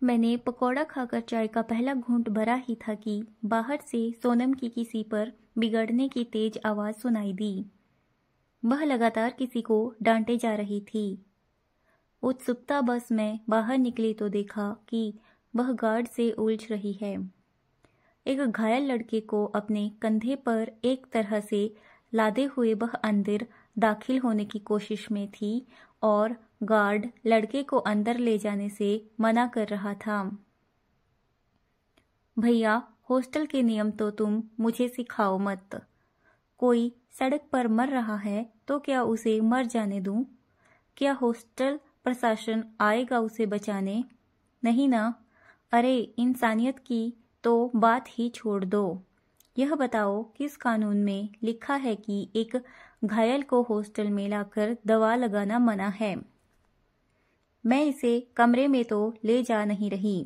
मैंने पकौड़ा खाकर चाय का पहला घूंट भरा ही था कि बाहर से सोनम की किसी पर बिगड़ने की तेज आवाज सुनाई दी। वह लगातार किसी को डांटे जा रही थी। उत्सुकता बस मैं बाहर निकली तो देखा कि वह गार्ड से उलझ रही है। एक घायल लड़के को अपने कंधे पर एक तरह से लादे हुए वह अंदर दाखिल होने की कोशिश में थी और गार्ड लड़के को अंदर ले जाने से मना कर रहा था। भैया, हॉस्टल के नियम तो तुम मुझे सिखाओ मत। कोई सड़क पर मर रहा है तो क्या उसे मर जाने दूं? क्या हॉस्टल प्रशासन आएगा उसे बचाने? नहीं ना। अरे, इंसानियत की तो बात ही छोड़ दो। यह बताओ किस कानून में लिखा है कि एक घायल को हॉस्टल में लाकर दवा लगाना मना है? मैं इसे कमरे में तो ले जा नहीं रही,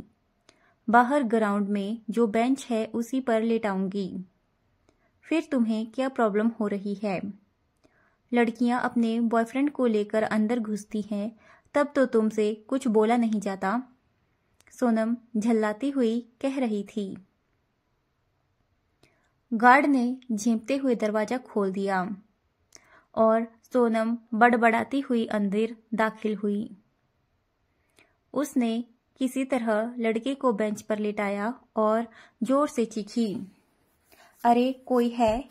बाहर ग्राउंड में जो बेंच है उसी पर लेटाऊंगी। फिर तुम्हें क्या प्रॉब्लम हो रही है? लड़कियां अपने बॉयफ्रेंड को लेकर अंदर घुसती हैं तब तो तुमसे कुछ बोला नहीं जाता, सोनम झल्लाती हुई कह रही थी। गार्ड ने झेंपते हुए दरवाजा खोल दिया और सोनम बड़बड़ाती हुई अंदर दाखिल हुई। उसने किसी तरह लड़के को बेंच पर लेटाया और जोर से चीखी, अरे कोई है?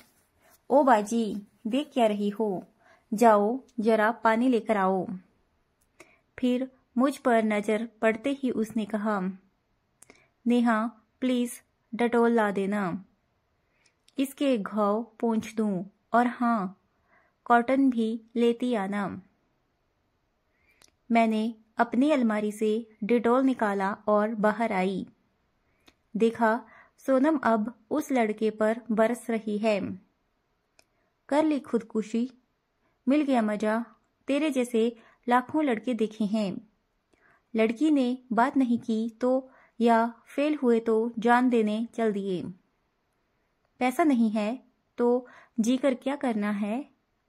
ओ बाजी, देख क्या रही हो? जाओ जरा पानी लेकर आओ। फिर मुझ पर नजर पड़ते ही उसने कहा, नेहा प्लीज डेटॉल ला देना, इसके घाव पोंछ दूं, और हाँ, कॉटन भी लेती आना। मैंने अपनी अलमारी से डेटॉल निकाला और बाहर आई। देखा सोनम अब उस लड़के पर बरस रही है। कर ली खुदकुशी, मिल गया मजा। तेरे जैसे लाखों लड़के देखे हैं। लड़की ने बात नहीं की तो या फेल हुए तो जान देने चल दिए। पैसा नहीं है तो जी कर क्या करना है?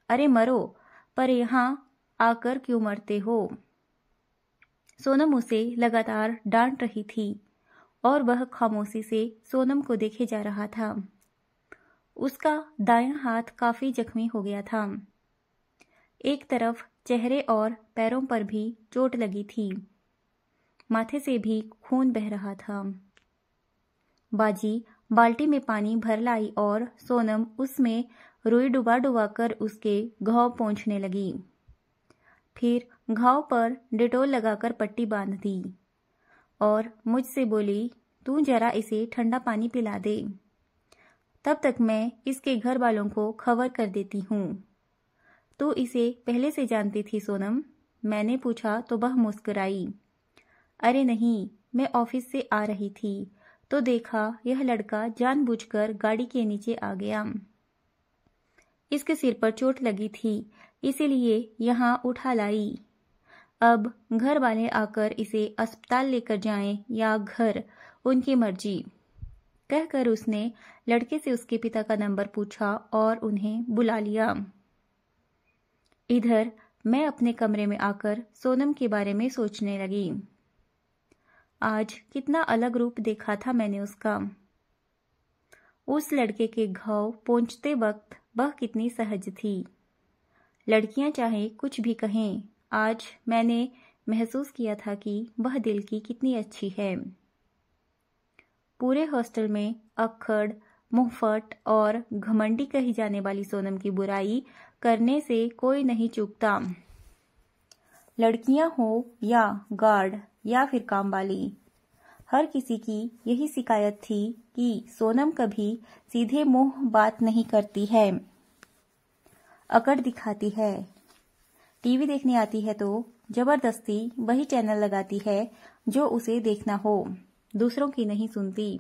अरे मरो, पर यहाँ आकर क्यों मरते हो? सोनम उसे लगातार डांट रही थी और वह खामोशी से सोनम को देखे जा रहा था। उसका दायां हाथ काफी जख्मी हो गया था। एक तरफ चेहरे और पैरों पर भी चोट लगी थी। माथे से भी खून बह रहा था। बाजी बाल्टी में पानी भर लाई और सोनम उसमें रुई डुबा डुबा कर उसके घाव पोंछने लगी। फिर घाव पर डेटॉल लगाकर पट्टी बांध दी और मुझसे बोली, तू जरा इसे ठंडा पानी पिला दे, तब तक मैं इसके घर वालों को खबर कर देती हूँ। तू इसे पहले से जानती थी सोनम? मैंने पूछा तो वह मुस्कुराई। अरे नहीं, मैं ऑफिस से आ रही थी तो देखा यह लड़का जानबूझकर गाड़ी के नीचे आ गया। इसके सिर पर चोट लगी थी, इसीलिए यहाँ उठा लाई। अब घर वाले आकर इसे अस्पताल लेकर जाएं या घर, उनकी मर्जी। कहकर उसने लड़के से उसके पिता का नंबर पूछा और उन्हें बुला लिया। इधर मैं अपने कमरे में आकर सोनम के बारे में सोचने लगी। आज कितना अलग रूप देखा था मैंने उसका। उस लड़के के घाव पोंछते वक्त वह कितनी सहज थी। लड़कियां चाहे कुछ भी कहें, आज मैंने महसूस किया था कि वह दिल की कितनी अच्छी है। पूरे हॉस्टल में अक्खड़, मुंहफट और घमंडी कही जाने वाली सोनम की बुराई करने से कोई नहीं चूकता। लड़कियां हो या गार्ड या फिर काम वाली, हर किसी की यही शिकायत थी कि सोनम कभी सीधे मुंह बात नहीं करती है, अकड़ दिखाती है। टीवी देखने आती है तो जबरदस्ती वही चैनल लगाती है जो उसे देखना हो, दूसरों की नहीं सुनती।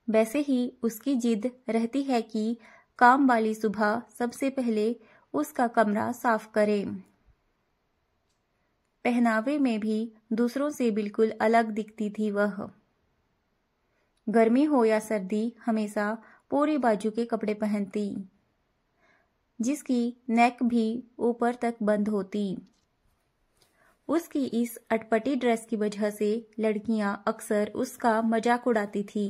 वैसे ही उसकी जिद रहती है कि काम वाली सुबह सबसे पहले उसका कमरा साफ करे। पहनावे में भी दूसरों से बिल्कुल अलग दिखती थी वह। गर्मी हो या सर्दी हमेशा पूरी बाजू के कपड़े पहनती, जिसकी नेक भी ऊपर तक बंद होती। उसकी इस अटपटी ड्रेस की वजह से लड़कियां अक्सर उसका मजाक उड़ाती थी,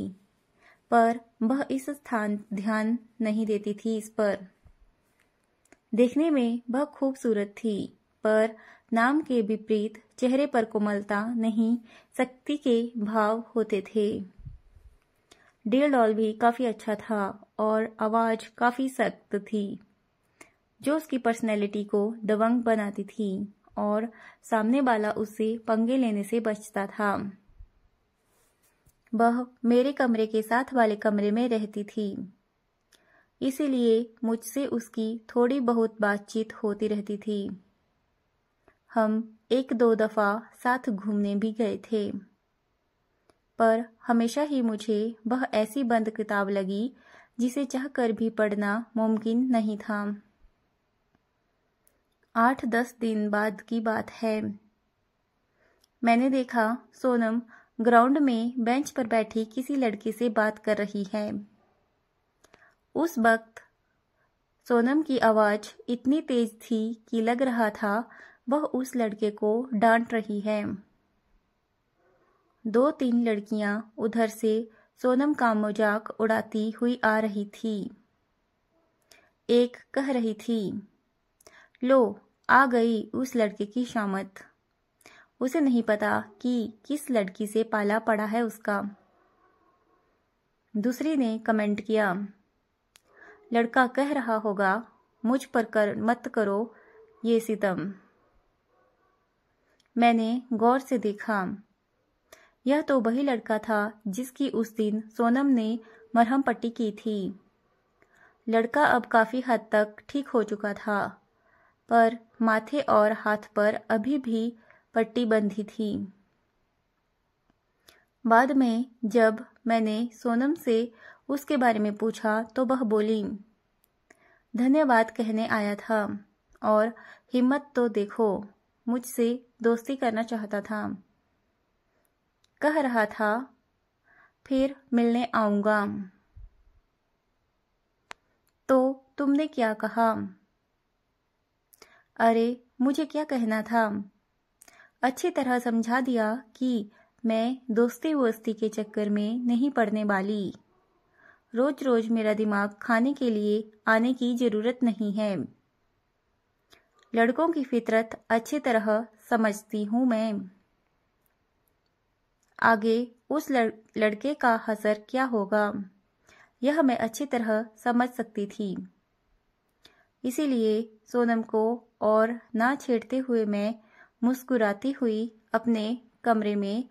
पर वह इस स्थान ध्यान नहीं देती थी इस पर। देखने में वह खूबसूरत थी, पर नाम के विपरीत चेहरे पर कोमलता नहीं, सख्ती के भाव होते थे। डील डॉल भी काफी अच्छा था और आवाज काफी सख्त थी, जो उसकी पर्सनैलिटी को दबंग बनाती थी और सामने वाला उससे पंगे लेने से बचता था। वह मेरे कमरे के साथ वाले कमरे में रहती थी, इसीलिए मुझसे उसकी थोड़ी बहुत बातचीत होती रहती थी। हम 1-2 दफा साथ घूमने भी गए थे, पर हमेशा ही मुझे वह ऐसी बंद किताब लगी जिसे चाहकर भी पढ़ना मुमकिन नहीं था। 8-10 दिन बाद की बात है। मैंने देखा सोनम ग्राउंड में बेंच पर बैठी किसी लड़के से बात कर रही है। उस वक्त सोनम की आवाज इतनी तेज थी कि लग रहा था वह उस लड़के को डांट रही है। 2-3 लड़कियां उधर से सोनम का मजाक उड़ाती हुई आ रही थी। एक कह रही थी, लो आ गई उस लड़के की शामत, उसे नहीं पता कि किस लड़की से पाला पड़ा है उसका। दूसरी ने कमेंट किया, लड़का कह रहा होगा मुझ पर मत करो ये सितम। मैंने गौर से देखा, यह तो वही लड़का था जिसकी उस दिन सोनम ने मरहम पट्टी की थी। लड़का अब काफी हद तक ठीक हो चुका था, पर माथे और हाथ पर अभी भी पट्टी बंधी थी। बाद में जब मैंने सोनम से उसके बारे में पूछा तो वह बोली, धन्यवाद कहने आया था और हिम्मत तो देखो, मुझसे दोस्ती करना चाहता था। कह रहा था फिर मिलने आऊंगा। तो तुमने क्या कहा? अरे मुझे क्या कहना था, अच्छी तरह समझा दिया कि मैं दोस्ती वोस्ती के चक्कर में नहीं पड़ने वाली। रोज रोज मेरा दिमाग खाने के लिए आने की जरूरत नहीं है। लड़कों की फितरत अच्छी तरह समझती हूं मैं। आगे उस लड़के का हसर क्या होगा यह मैं अच्छी तरह समझ सकती थी। इसीलिए सोनम को और ना छेड़ते हुए मैं मुस्कुराती हुई अपने कमरे में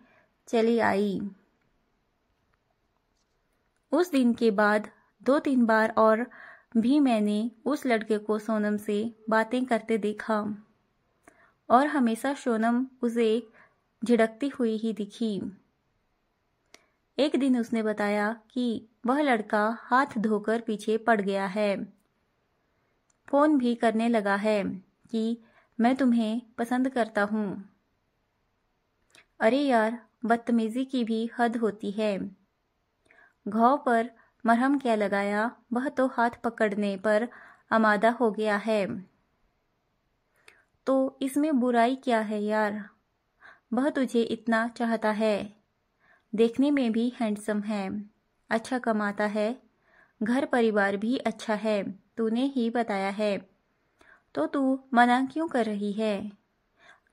चली आई। उस दिन के बाद 2-3 बार और भी मैंने उस लड़के को सोनम से बातें करते देखा और हमेशा सोनम उसे झिड़कती हुई ही दिखी। एक दिन उसने बताया कि वह लड़का हाथ धोकर पीछे पड़ गया है। फोन भी करने लगा है कि मैं तुम्हें पसंद करता हूँ। अरे यार, बदतमीजी की भी हद होती है। घाव पर मरहम क्या लगाया, वह तो हाथ पकड़ने पर आमादा हो गया है। तो इसमें बुराई क्या है यार? वह तुझे इतना चाहता है, देखने में भी हैंडसम है, अच्छा कमाता है, घर परिवार भी अच्छा है, तूने ही बताया है, तो तू मना क्यों कर रही है?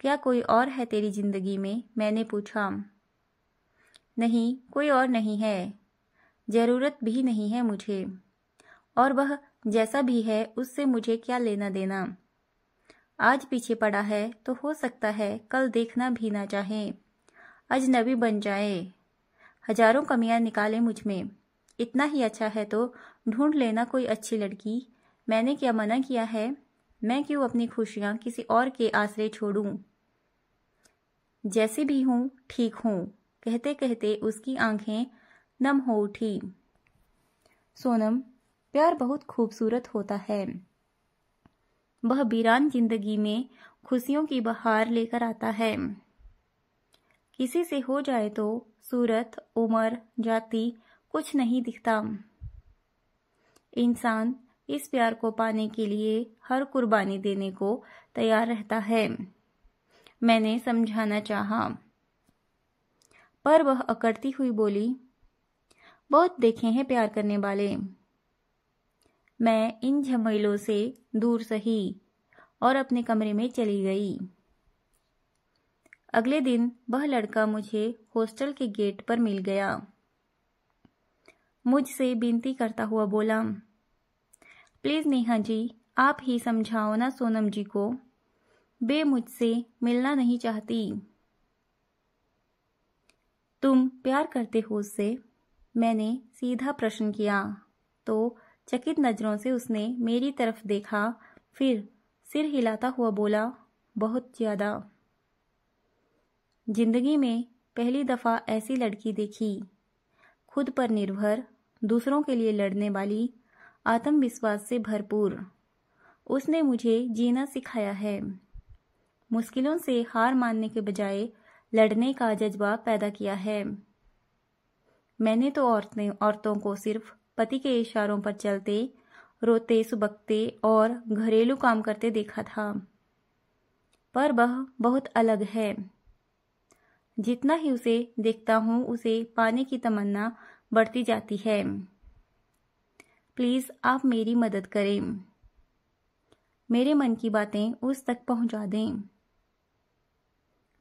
क्या कोई और है तेरी जिंदगी में? मैंने पूछा। नहीं, कोई और नहीं है, जरूरत भी नहीं है मुझे, और वह जैसा भी है उससे मुझे क्या लेना देना। आज पीछे पड़ा है तो हो सकता है कल देखना भी ना चाहे, अजनबी बन जाए, हजारों कमियां निकाले मुझ में। इतना ही अच्छा है तो ढूंढ लेना कोई अच्छी लड़की, मैंने क्या मना किया है? मैं क्यों अपनी खुशियां किसी और के आसरे छोड़ूं? जैसी भी हूं ठीक हूं, कहते कहते उसकी आंखें नम हो उठी। सोनम, प्यार बहुत खूबसूरत होता है। वह वीरान जिंदगी में खुशियों की बहार लेकर आता है। किसी से हो जाए तो सूरत, उम्र, जाति कुछ नहीं दिखता। इंसान इस प्यार को पाने के लिए हर कुर्बानी देने को तैयार रहता है। मैंने समझाना चाहा, पर वह अकड़ती हुई बोली, बहुत देखे हैं प्यार करने वाले। मैं इन झमेलों से दूर सही और अपने कमरे में चली गई। अगले दिन वह लड़का मुझे हॉस्टल के गेट पर मिल गया। मुझसे विनती करता हुआ बोला, प्लीज नेहा जी, आप ही समझाओ ना सोनम जी को, वे मुझसे मिलना नहीं चाहती। तुम प्यार करते हो उससे? मैंने सीधा प्रश्न किया तो चकित नजरों से उसने मेरी तरफ देखा, फिर सिर हिलाता हुआ बोला, बहुत ज्यादा। जिंदगी में पहली दफा ऐसी लड़की देखी, खुद पर निर्भर, दूसरों के लिए लड़ने वाली, आत्मविश्वास से भरपूर। उसने मुझे जीना सिखाया है। मुश्किलों से हार मानने के बजाय लड़ने का जज्बा पैदा किया है। मैंने तो औरतों को सिर्फ पति के इशारों पर चलते, रोते, सुबकते और घरेलू काम करते देखा था, पर वह बहुत अलग है। जितना ही उसे देखता हूँ, उसे पाने की तमन्ना बढ़ती जाती है। प्लीज आप मेरी मदद करें, मेरे मन की बातें उस तक पहुंचा दें।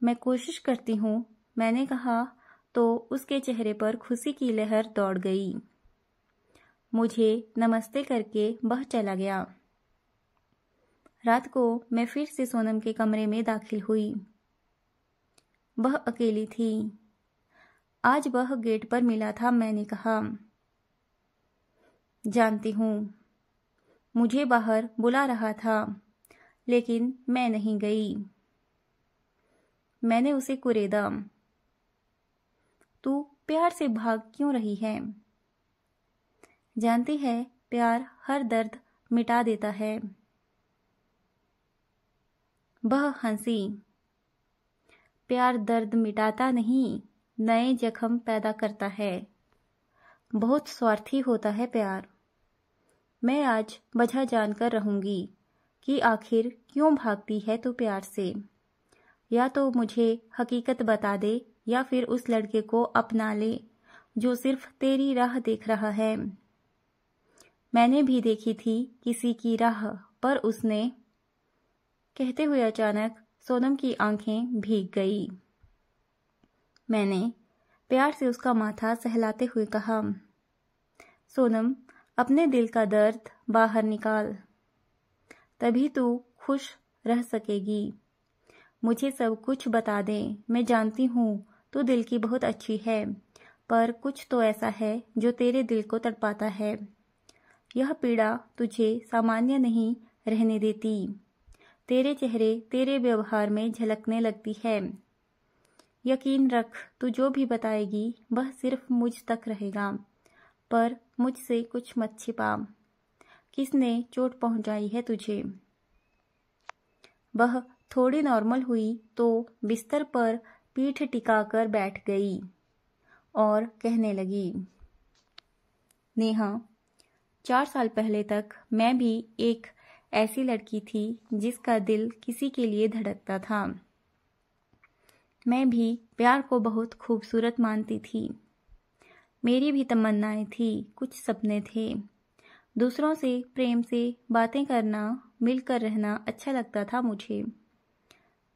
मैं कोशिश करती हूँ, मैंने कहा तो उसके चेहरे पर खुशी की लहर दौड़ गई। मुझे नमस्ते करके वह चला गया। रात को मैं फिर से सोनम के कमरे में दाखिल हुई। वह अकेली थी। आज वह गेट पर मिला था। मैंने कहा, जानती हूँ मुझे बाहर बुला रहा था, लेकिन मैं नहीं गई। मैंने उसे कुरेदा, तू प्यार से भाग क्यों रही है? जानती है प्यार हर दर्द मिटा देता है। वह हंसी, प्यार दर्द मिटाता नहीं, नए जख्म पैदा करता है। बहुत स्वार्थी होता है प्यार। मैं आज वजह जानकर रहूंगी कि आखिर क्यों भागती है तू प्यार से। या तो मुझे हकीकत बता दे या फिर उस लड़के को अपना ले जो सिर्फ तेरी राह देख रहा है। मैंने भी देखी थी किसी की राह, पर उसने। कहते हुए अचानक सोनम की आंखें भीग गई। मैंने प्यार से उसका माथा सहलाते हुए कहा, सोनम, अपने दिल का दर्द बाहर निकाल, तभी तू खुश रह सकेगी। मुझे सब कुछ बता दे। मैं जानती हूँ तू दिल की बहुत अच्छी है, पर कुछ तो ऐसा है जो तेरे दिल को तड़पाता है। यह पीड़ा तुझे सामान्य नहीं रहने देती। तेरे चेहरे, तेरे व्यवहार में झलकने लगती है। यकीन रख, तू जो भी बताएगी वह सिर्फ मुझ तक रहेगा, पर मुझसे कुछ मत छिपा। किसने चोट पहुंचाई है तुझे? वह थोड़ी नॉर्मल हुई तो बिस्तर पर पीठ टिकाकर बैठ गई और कहने लगी, नेहा, 4 साल पहले तक मैं भी एक ऐसी लड़की थी जिसका दिल किसी के लिए धड़कता था। मैं भी प्यार को बहुत खूबसूरत मानती थी। मेरी भी तमन्नाएं थी, कुछ सपने थे। दूसरों से प्रेम से बातें करना, मिलकर रहना अच्छा लगता था मुझे।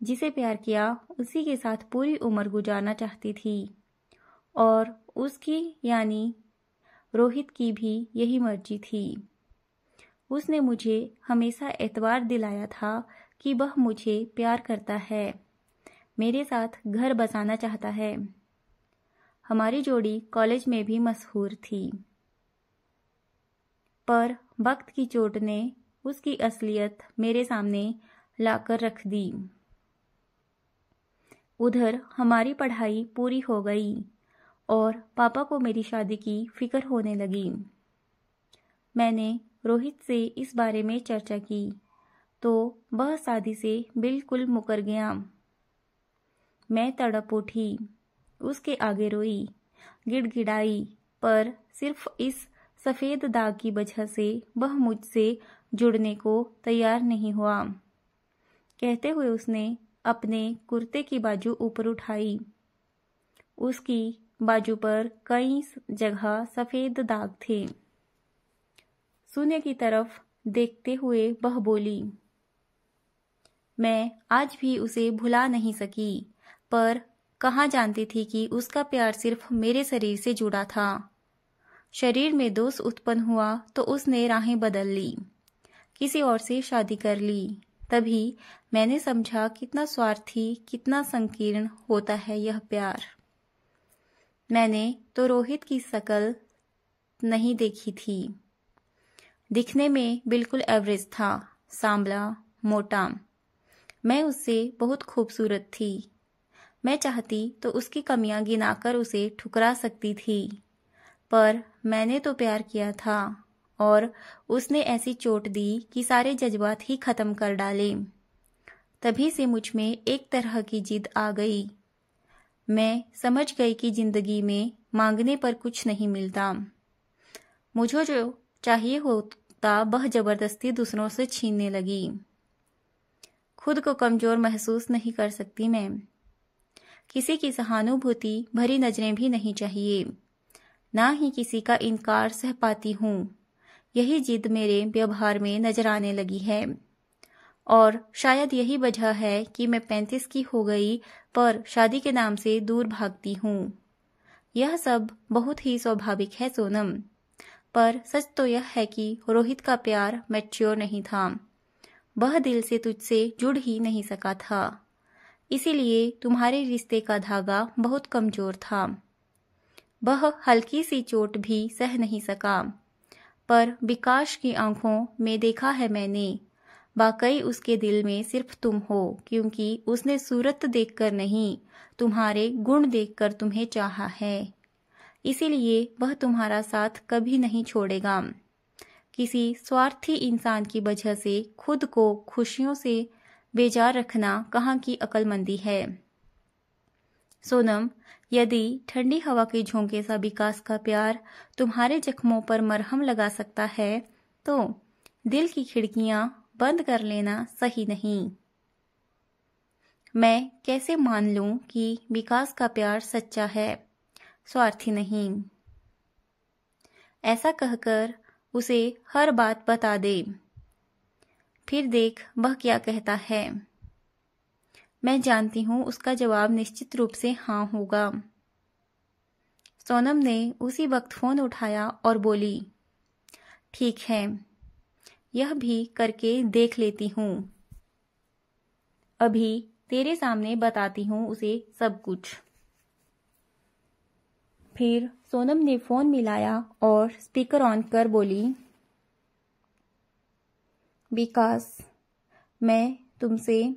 जिसे प्यार किया उसी के साथ पूरी उम्र गुजारना चाहती थी, और उसकी यानी रोहित की भी यही मर्जी थी। उसने मुझे हमेशा एतबार दिलाया था कि वह मुझे प्यार करता है, मेरे साथ घर बसाना चाहता है। हमारी जोड़ी कॉलेज में भी मशहूर थी, पर वक्त की चोट ने उसकी असलियत मेरे सामने लाकर रख दी। उधर हमारी पढ़ाई पूरी हो गई और पापा को मेरी शादी की फिक्र होने लगी। मैंने रोहित से इस बारे में चर्चा की तो वह शादी से बिल्कुल मुकर गया। मैं तड़प उठी, उसके आगे रोई, गिड़गिड़ाई, पर सिर्फ इस सफेद दाग की वजह से वह मुझसे जुड़ने को तैयार नहीं हुआ। कहते हुए उसने अपने कुर्ते की बाजू ऊपर उठाई। उसकी बाजू पर कई जगह सफेद दाग थे। शून्य की तरफ देखते हुए वह बोली, मैं आज भी उसे भुला नहीं सकी, पर कहाँ जानती थी कि उसका प्यार सिर्फ मेरे शरीर से जुड़ा था। शरीर में दोष उत्पन्न हुआ तो उसने राहें बदल ली, किसी और से शादी कर ली। तभी मैंने समझा कितना स्वार्थी, कितना संकीर्ण होता है यह प्यार। मैंने तो रोहित की शक्ल नहीं देखी थी। दिखने में बिल्कुल एवरेज था, सांवला, मोटा। मैं उससे बहुत खूबसूरत थी। मैं चाहती तो उसकी कमियां गिनाकर उसे ठुकरा सकती थी, पर मैंने तो प्यार किया था और उसने ऐसी चोट दी कि सारे जज्बात ही खत्म कर डाले। तभी से मुझ में एक तरह की जिद आ गई। मैं समझ गई कि जिंदगी में मांगने पर कुछ नहीं मिलता। मुझे जो चाहिए होता वह जबरदस्ती दूसरों से छीनने लगी। खुद को कमजोर महसूस नहीं कर सकती मैं। किसी की सहानुभूति भरी नजरें भी नहीं चाहिए, ना ही किसी का इनकार सह पाती हूँ। यही जिद मेरे व्यवहार में नजर आने लगी है, और शायद यही वजह है कि मैं 35 की हो गई पर शादी के नाम से दूर भागती हूँ। यह सब बहुत ही स्वाभाविक है सोनम, पर सच तो यह है कि रोहित का प्यार मैच्योर नहीं था। वह दिल से तुझसे जुड़ ही नहीं सका था, इसीलिए तुम्हारे रिश्ते का धागा बहुत कमजोर था। वह हल्की सी चोट भी सह नहीं सका, पर विकास की आंखों में देखा है मैंने, वाकई उसके दिल में सिर्फ तुम हो, क्योंकि उसने सूरत देखकर नहीं, तुम्हारे गुण देखकर तुम्हें चाहा है। इसीलिए वह तुम्हारा साथ कभी नहीं छोड़ेगा। किसी स्वार्थी इंसान की वजह से खुद को खुशियों से बेजार रखना कहाँ की अक्लमंदी है। सोनम, यदि ठंडी हवा के झोंके सा विकास का प्यार तुम्हारे जख्मों पर मरहम लगा सकता है, तो दिल की खिड़कियां बंद कर लेना सही नहीं। मैं कैसे मान लूं कि विकास का प्यार सच्चा है, स्वार्थी नहीं। ऐसा कहकर उसे हर बात बता दे, फिर देख वह क्या कहता है। मैं जानती हूं उसका जवाब निश्चित रूप से हाँ होगा। सोनम ने उसी वक्त फोन उठाया और बोली, ठीक है, यह भी करके देख लेती हूँ। अभी तेरे सामने बताती हूँ उसे सब कुछ। फिर सोनम ने फोन मिलाया और स्पीकर ऑन कर बोली, विकास, मैं तुमसे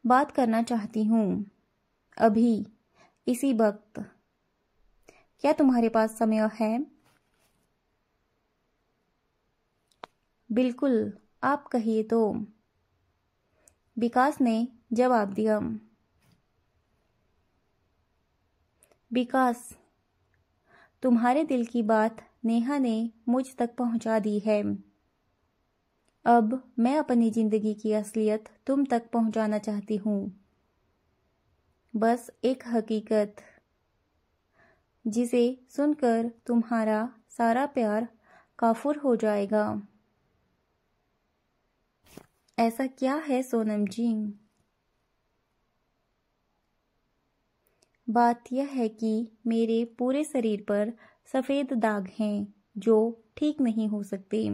बात करना चाहती हूँ, अभी इसी वक्त। क्या तुम्हारे पास समय है? बिल्कुल, आप कहिए तो, विकास ने जवाब दिया। विकास, तुम्हारे दिल की बात नेहा ने मुझ तक पहुंचा दी है। अब मैं अपनी जिंदगी की असलियत तुम तक पहुंचाना चाहती हूँ। बस एक हकीकत, जिसे सुनकर तुम्हारा सारा प्यार काफुर हो जाएगा। ऐसा क्या है सोनम जी? बात यह है कि मेरे पूरे शरीर पर सफेद दाग हैं जो ठीक नहीं हो सकते।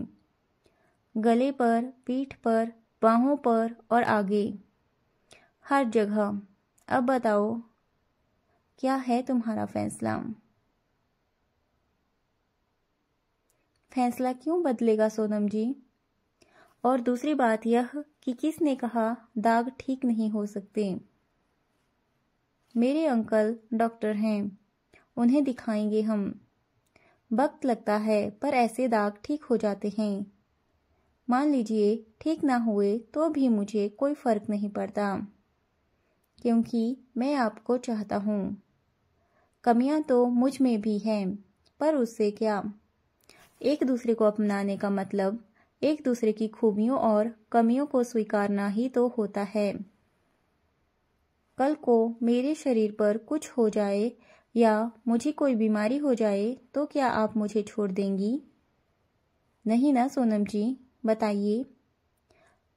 गले पर, पीठ पर, बाहों पर और आगे, हर जगह। अब बताओ, क्या है तुम्हारा फैसला? फैसला क्यों बदलेगा सोनम जी? और दूसरी बात यह कि किसने कहा दाग ठीक नहीं हो सकते? मेरे अंकल डॉक्टर हैं, उन्हें दिखाएंगे हम। वक्त लगता है पर ऐसे दाग ठीक हो जाते हैं। मान लीजिए ठीक ना हुए तो भी मुझे कोई फर्क नहीं पड़ता, क्योंकि मैं आपको चाहता हूँ। कमियां तो मुझ में भी हैं, पर उससे क्या? एक दूसरे को अपनाने का मतलब एक दूसरे की खूबियों और कमियों को स्वीकारना ही तो होता है। कल को मेरे शरीर पर कुछ हो जाए या मुझे कोई बीमारी हो जाए तो क्या आप मुझे छोड़ देंगी? नहीं ना सोनम जी, बताइए।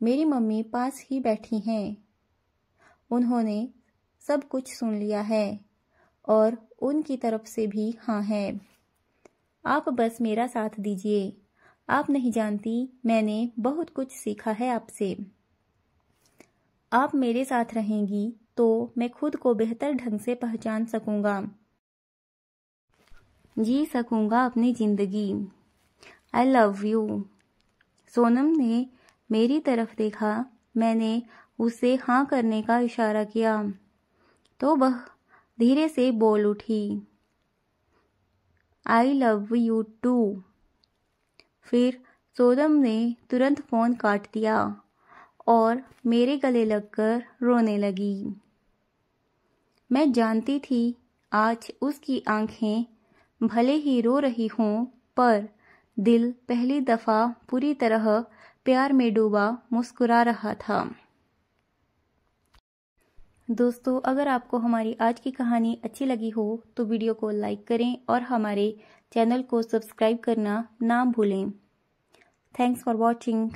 मेरी मम्मी पास ही बैठी हैं। उन्होंने सब कुछ सुन लिया है और उनकी तरफ से भी हाँ है। आप बस मेरा साथ दीजिए। आप नहीं जानती, मैंने बहुत कुछ सीखा है आपसे। आप मेरे साथ रहेंगी तो मैं खुद को बेहतर ढंग से पहचान सकूंगा, जी सकूंगा अपनी जिंदगी। I love you. सोनम ने मेरी तरफ देखा। मैंने उसे हाँ करने का इशारा किया तो वह धीरे से बोल उठी, आई लव यू टू। फिर सोनम ने तुरंत फोन काट दिया और मेरे गले लगकर रोने लगी। मैं जानती थी आज उसकी आंखें भले ही रो रही हों, पर दिल पहली दफा पूरी तरह प्यार में डूबा मुस्कुरा रहा था। दोस्तों, अगर आपको हमारी आज की कहानी अच्छी लगी हो तो वीडियो को लाइक करें और हमारे चैनल को सब्सक्राइब करना ना भूलें। Thanks for watching.